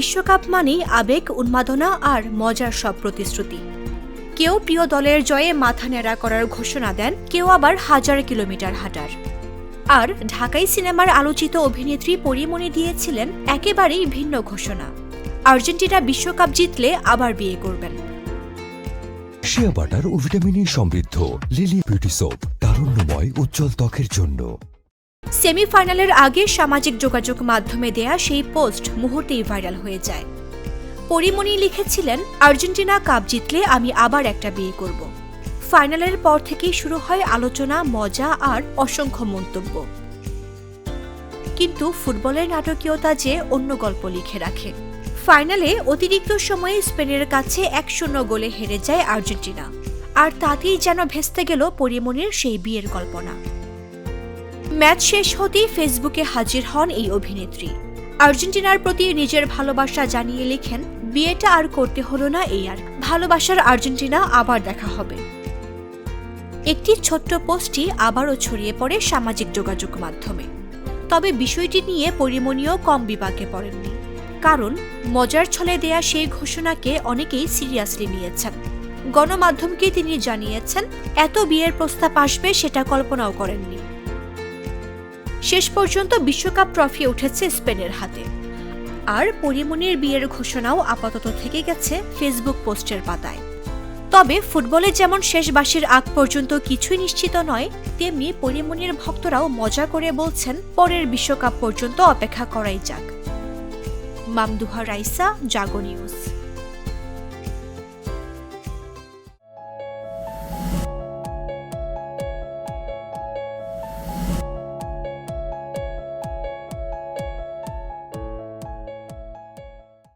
বিশ্বকাপ মানেই আবেগ, উন্মাদনা আর মজার সব প্রতিশ্রুতি। কেউ প্রিয় দলের জয়ে মাথা ন্যাড়া করার ঘোষণা দেন, কেউ আবার 1000 কিলোমিটার হাঁটার। আর ঢাকাই সিনেমার আলোচিত অভিনেত্রী পরীমণি দিয়েছিলেন একেবারেই ভিন্ন ঘোষণা। আর্জেন্টিনা বিশ্বকাপ জিতলে আবার বিয়ে করবেন। শিয়া বাটার ও ভিটামিন সমৃদ্ধ লিলি বিউটি সোপ, তারুণ্যময় উজ্জ্বল ত্বকের জন্য। সেমিফাইনালের আগে সামাজিক যোগাযোগ মাধ্যমে দেয়া সেই পোস্ট মুহূর্তেই ভাইরাল হয়ে যায়। পরীমণি লিখেছিলেন, আর্জেন্টিনা কাপ জিতলে আমি আবার একটা বিয়ে করব। ফাইনালের পর থেকেই শুরু হয় আলোচনা, মজা আর অসংখ্য মন্তব্য। কিন্তু ফুটবলের নাটকীয়তা যে অন্য গল্প লিখে রাখে। ফাইনালে অতিরিক্ত সময়ে স্পেনের কাছে 1-0 গোলে হেরে যায় আর্জেন্টিনা, আর তাতেই যেন ভেস্তে গেল পরীমণির সেই বিয়ের কল্পনা। ম্যাচ শেষ হতেই ফেসবুকে হাজির হন এই অভিনেত্রী। আর্জেন্টিনার প্রতি নিজের ভালোবাসা জানিয়ে লিখেন, বিয়েটা আর করতে হলো না, এই আর ভালোবাসার আর্জেন্টিনা, আবার দেখা হবে। একটি ছোট্ট পোস্টটি আবারও ছড়িয়ে পড়ে সামাজিক যোগাযোগ মাধ্যমে। তবে বিষয়টি নিয়ে পরীমণিও কম বিপাকে পড়েননি, কারণ মজার ছলে দেয়া সেই ঘোষণাকে অনেকেই সিরিয়াসলি নিয়েছেন। গণমাধ্যমকে তিনি জানিয়েছেন, এত বিয়ের প্রস্তাব আসবে সেটা কল্পনাও করেননি। শেষ পর্যন্ত বিশ্বকাপ ট্রফি উঠেছে স্পেনের হাতে, আর পরীমণির বিয়ের ঘোষণাও আপাতত থেকে গেছে ফেসবুক পোস্টের পাতায়। তবে ফুটবলে যেমন শেষ বাঁশির আগ পর্যন্ত কিছুই নিশ্চিত নয়, তেমনি পরীমণির ভক্তরাও মজা করে বলছেন, পরের বিশ্বকাপ পর্যন্ত অপেক্ষা করাই যাক। মামদুহা রাইসা, জাগো নিউজ।